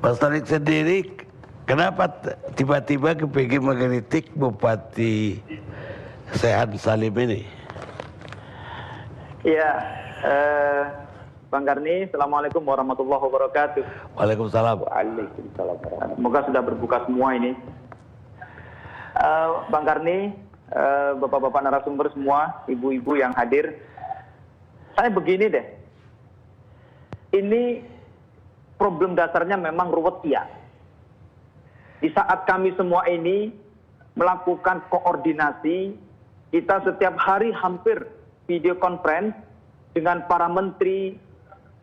Mas Tarik sendiri, kenapa tiba-tiba kepingin mengkritik Bupati Sehan Salim ini? Iya, Bang Karni, Assalamualaikum warahmatullahi wabarakatuh. Waalaikumsalam. Waalaikumsalam. Semoga sudah berbuka semua ini. Bang Karni, bapak-bapak narasumber semua, ibu-ibu yang hadir. Saya begini deh, ini problem dasarnya memang ruwet ya. Di saat kami semua ini melakukan koordinasi, kita setiap hari hampir video conference dengan para menteri,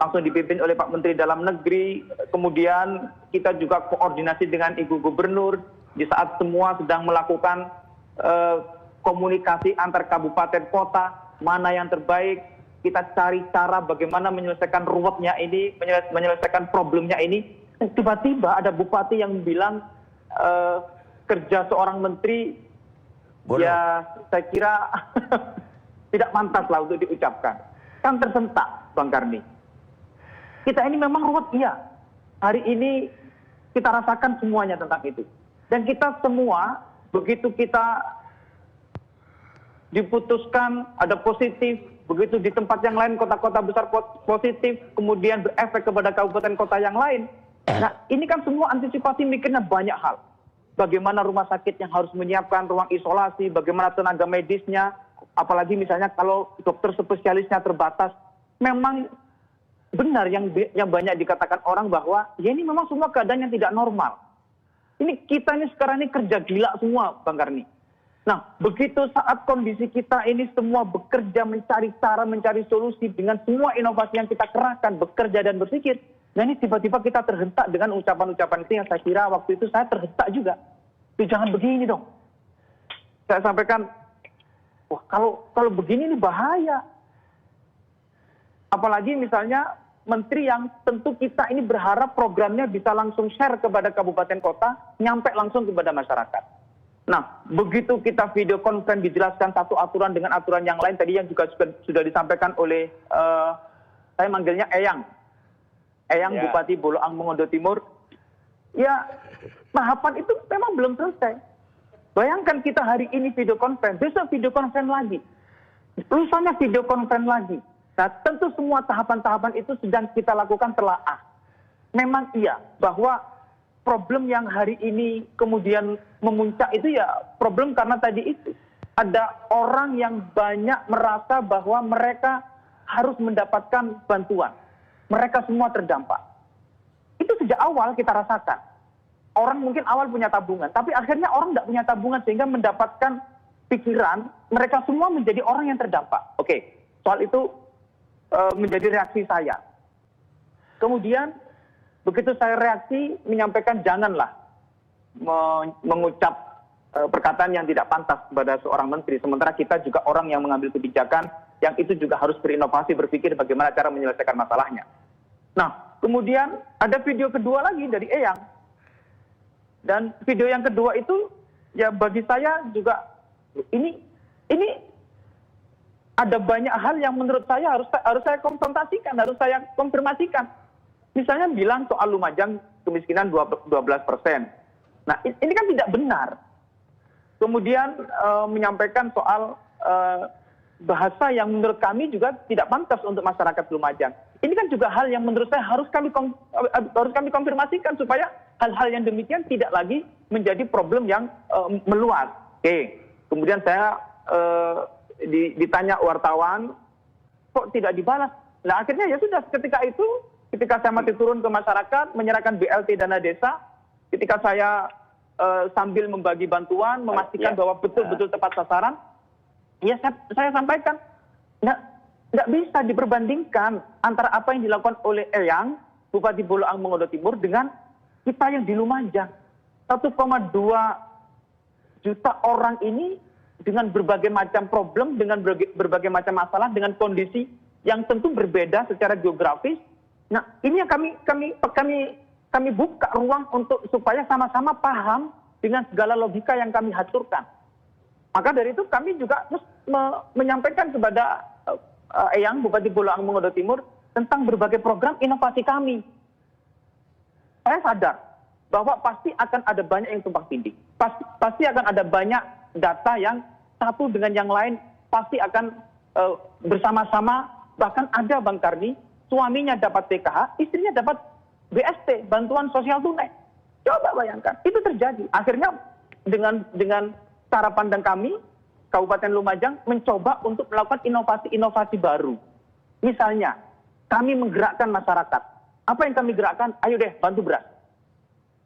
langsung dipimpin oleh Pak Menteri Dalam Negeri, kemudian kita juga koordinasi dengan Ibu Gubernur, di saat semua sedang melakukan komunikasi antar kabupaten kota, mana yang terbaik, kita cari cara bagaimana menyelesaikan ruwetnya ini, menyelesaikan problemnya ini. Tiba-tiba ada bupati yang bilang kerja seorang menteri, ya saya kira tidak pantas lah untuk diucapkan. Kan tersentak, Bang Karni. Kita ini memang ruwet, iya. Hari ini kita rasakan semuanya tentang itu. Dan kita semua, begitu kita diputuskan ada positif, begitu di tempat yang lain kota-kota besar positif, kemudian berefek kepada kabupaten kota yang lain. Nah, ini kan semua antisipasi mikirnya banyak hal. Bagaimana rumah sakit yang harus menyiapkan ruang isolasi, bagaimana tenaga medisnya, apalagi misalnya kalau dokter spesialisnya terbatas. Memang benar yang banyak dikatakan orang bahwa ya ini memang semua keadaan yang tidak normal. Ini kita ini sekarang ini kerja gila semua, Bang Karni. Nah, begitu saat kondisi kita ini semua bekerja mencari cara, mencari solusi dengan semua inovasi yang kita kerahkan, bekerja dan berpikir. Nah, ini tiba-tiba kita terhentak dengan ucapan-ucapan itu yang saya kira waktu itu saya terhentak juga. Jangan begini dong. Saya sampaikan, wah kalau begini ini bahaya. Apalagi misalnya menteri yang tentu kita ini berharap programnya bisa langsung share kepada kabupaten kota, nyampe langsung kepada masyarakat. Nah, begitu kita video conference dijelaskan satu aturan dengan aturan yang lain, tadi yang juga sudah disampaikan oleh, saya manggilnya Eyang ya. Bupati Boloang Mongondo Timur, ya tahapan itu memang belum selesai. Bayangkan kita hari ini video conference, besok video conference lagi, lusanya video conference lagi. Nah, tentu semua tahapan-tahapan itu sedang kita lakukan telaah. Memang iya, bahwa problem yang hari ini kemudian memuncak itu ya problem karena tadi itu. Ada orang yang banyak merasa bahwa mereka harus mendapatkan bantuan. Mereka semua terdampak. Itu sejak awal kita rasakan. Orang mungkin awal punya tabungan, tapi akhirnya orang tidak punya tabungan sehingga mendapatkan pikiran mereka semua menjadi orang yang terdampak. Oke, soal itu menjadi reaksi saya. Kemudian begitu saya reaksi menyampaikan janganlah mengucap perkataan yang tidak pantas kepada seorang menteri. Sementara kita juga orang yang mengambil kebijakan yang itu juga harus berinovasi, berpikir bagaimana cara menyelesaikan masalahnya. Nah, kemudian ada video kedua lagi dari Eyang. Dan video yang kedua itu ya bagi saya juga ini ada banyak hal yang menurut saya harus saya konfrontasikan, harus saya konfirmasikan. Misalnya bilang soal Lumajang kemiskinan 12%. Nah, ini kan tidak benar. Kemudian menyampaikan soal bahasa yang menurut kami juga tidak pantas untuk masyarakat Lumajang. Ini kan juga hal yang menurut saya harus kami konfirmasikan supaya hal-hal yang demikian tidak lagi menjadi problem yang meluas. Oke. Kemudian saya ditanya wartawan, kok tidak dibalas? Nah, akhirnya ya sudah, ketika saya masih turun ke masyarakat, menyerahkan BLT dana desa, ketika saya sambil membagi bantuan, memastikan bahwa betul-betul tepat sasaran, ya saya sampaikan, nggak bisa diperbandingkan antara apa yang dilakukan oleh Eyang, Bupati Boloang Mongondo Timur, dengan kita yang di Lumajang. 1,2 juta orang ini dengan berbagai macam problem, dengan berbagai macam masalah, dengan kondisi yang tentu berbeda secara geografis. Nah, ini yang kami buka ruang untuk supaya sama-sama paham dengan segala logika yang kami haturkan. Maka dari itu kami juga terus menyampaikan kepada Eyang, Bupati Boloang Mongondo Timur, tentang berbagai program inovasi kami. saya sadar bahwa pasti akan ada banyak yang tumpang tindih. Pasti akan ada banyak data yang satu dengan yang lain pasti akan bersama-sama. Bahkan ada Bang Karni, suaminya dapat PKH, istrinya dapat BST, bantuan sosial tunai. Coba bayangkan, itu terjadi. Akhirnya dengan cara pandang kami, Kabupaten Lumajang mencoba untuk melakukan inovasi-inovasi baru. Misalnya, kami menggerakkan masyarakat. Apa yang kami gerakkan? Ayo deh, bantu beras.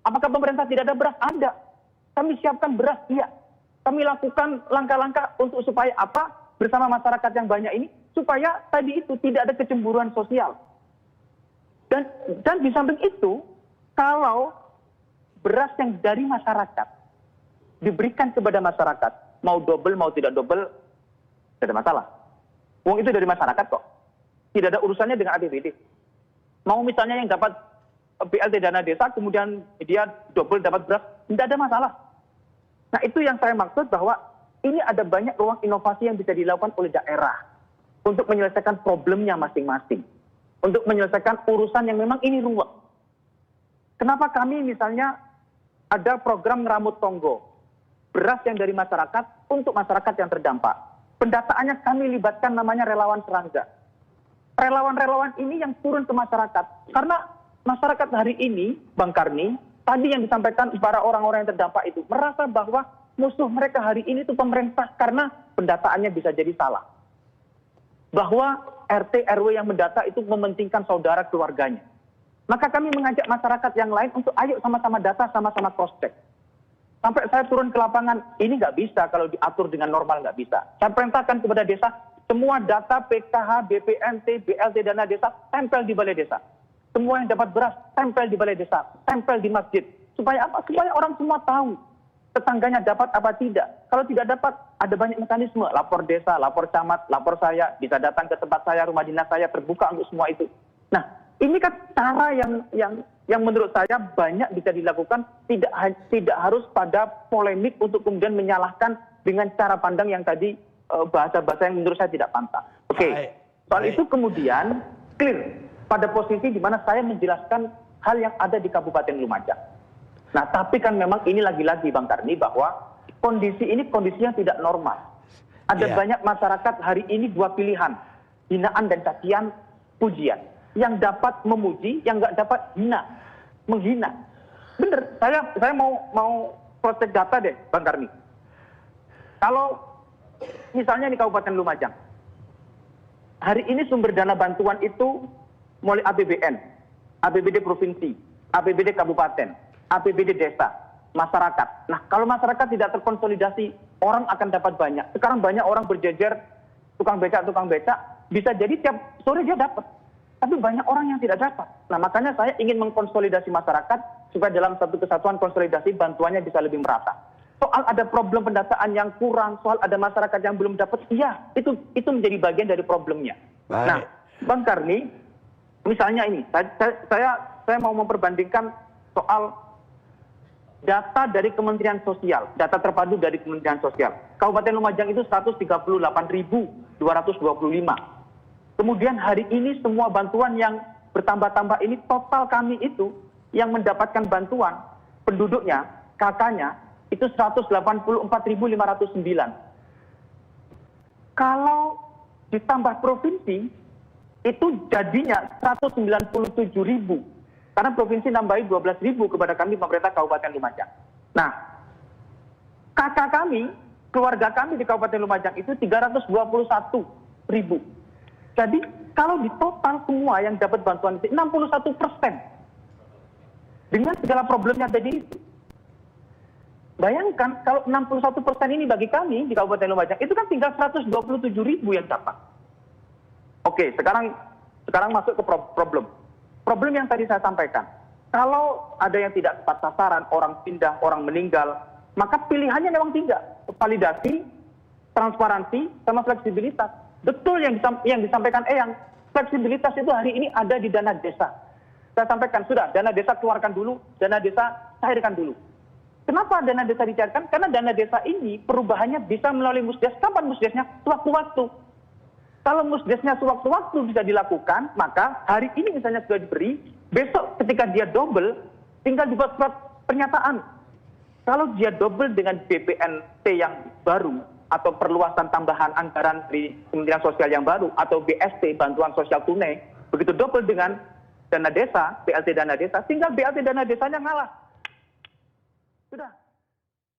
Apakah pemerintah tidak ada beras? Ada. Kami siapkan beras, iya. Kami lakukan langkah-langkah untuk supaya apa? Bersama masyarakat yang banyak ini, supaya tadi itu tidak ada kecemburuan sosial. Dan di samping itu, kalau beras yang dari masyarakat diberikan kepada masyarakat, mau double, mau tidak double, tidak ada masalah. Uang itu dari masyarakat kok. Tidak ada urusannya dengan APBD. Mau misalnya yang dapat BLT dana desa, kemudian dia double dapat beras, tidak ada masalah. Nah itu yang saya maksud bahwa ini ada banyak ruang inovasi yang bisa dilakukan oleh daerah untuk menyelesaikan problemnya masing-masing. Untuk menyelesaikan urusan yang memang ini ruwet. Kenapa kami misalnya ada program ngeramut tonggo, beras yang dari masyarakat untuk masyarakat yang terdampak. Pendataannya kami libatkan namanya relawan serangga. Relawan-relawan ini yang turun ke masyarakat. Karena masyarakat hari ini, Bang Karni, tadi yang disampaikan para orang-orang yang terdampak itu, merasa bahwa musuh mereka hari ini itu pemerintah karena pendataannya bisa jadi salah. Bahwa RT RW yang mendata itu mementingkan saudara keluarganya. Maka kami mengajak masyarakat yang lain untuk ayo sama-sama data, sama-sama cross check. Sampai saya turun ke lapangan, ini nggak bisa kalau diatur dengan normal, nggak bisa. Saya perintahkan kepada desa, semua data PKH, BPNT, BLT dana desa, tempel di balai desa. Semua yang dapat beras, tempel di balai desa, tempel di masjid. Supaya apa? Supaya orang semua tahu tetangganya dapat apa tidak. Kalau tidak dapat, ada banyak mekanisme. Lapor desa, lapor camat, lapor saya, bisa datang ke tempat saya, rumah dinas saya, terbuka untuk semua itu. Nah, ini kan cara yang menurut saya banyak bisa dilakukan, tidak harus pada polemik untuk kemudian menyalahkan dengan cara pandang yang tadi, bahasa-bahasa yang menurut saya tidak pantas. Oke, soal itu kemudian clear pada posisi di mana saya menjelaskan hal yang ada di Kabupaten Lumajang. Nah, tapi kan memang ini lagi-lagi Bang Karni bahwa kondisi ini kondisinya tidak normal. Ada banyak masyarakat hari ini dua pilihan, hinaan dan cacian, pujian. Yang dapat memuji, yang nggak dapat menghina. Bener, saya mau protek data deh Bang Karni. Kalau misalnya di Kabupaten Lumajang, hari ini sumber dana bantuan itu mulai APBN, APBD provinsi, APBD kabupaten, APBD desa, masyarakat. Nah, kalau masyarakat tidak terkonsolidasi, orang akan dapat banyak. Sekarang banyak orang berjejer, tukang becak, bisa jadi tiap sore dia dapat. Tapi banyak orang yang tidak dapat. Nah, makanya saya ingin mengkonsolidasi masyarakat, supaya dalam satu kesatuan konsolidasi, bantuannya bisa lebih merata. Soal ada problem pendataan yang kurang, soal ada masyarakat yang belum dapat, iya, itu menjadi bagian dari problemnya. Baik. Nah, Bang Karni, misalnya ini, saya mau memperbandingkan soal data dari Kementerian Sosial, data terpadu dari Kementerian Sosial. Kabupaten Lumajang itu 138.225. Kemudian hari ini semua bantuan yang bertambah-tambah ini, total kami itu yang mendapatkan bantuan, penduduknya, kakaknya, itu 184.509. Kalau ditambah provinsi, itu jadinya 197.000. Karena provinsi nambahin 12.000 kepada kami pemerintah Kabupaten Lumajang. Nah, kakak kami, keluarga kami di Kabupaten Lumajang itu 321.000. Jadi kalau di total semua yang dapat bantuan itu 61%. Dengan segala problemnya tadi itu. Bayangkan kalau 61% ini bagi kami di Kabupaten Lumajang, itu kan tinggal 127.000 yang dapat. Oke, sekarang masuk ke problem. Problem yang tadi saya sampaikan. Kalau ada yang tidak tepat sasaran, orang pindah, orang meninggal, maka pilihannya memang tiga. Validasi, transparansi, sama fleksibilitas. Betul yang disampaikan Eyang. Fleksibilitas itu hari ini ada di dana desa. Saya sampaikan, sudah, dana desa keluarkan dulu, dana desa cairkan dulu. Kenapa dana desa dicairkan? Karena dana desa ini perubahannya bisa melalui musdes. Kapan musdesnya? Sewaktu-waktu. Kalau musdesnya sewaktu-waktu bisa dilakukan, maka hari ini misalnya sudah diberi, besok ketika dia double, tinggal dibuat surat pernyataan. Kalau dia double dengan BPNT yang baru, atau perluasan tambahan anggaran di Kementerian Sosial yang baru, atau BST, bantuan sosial tunai, begitu double dengan dana desa, BLT dana desa, tinggal BLT dana desanya ngalah. Sudah.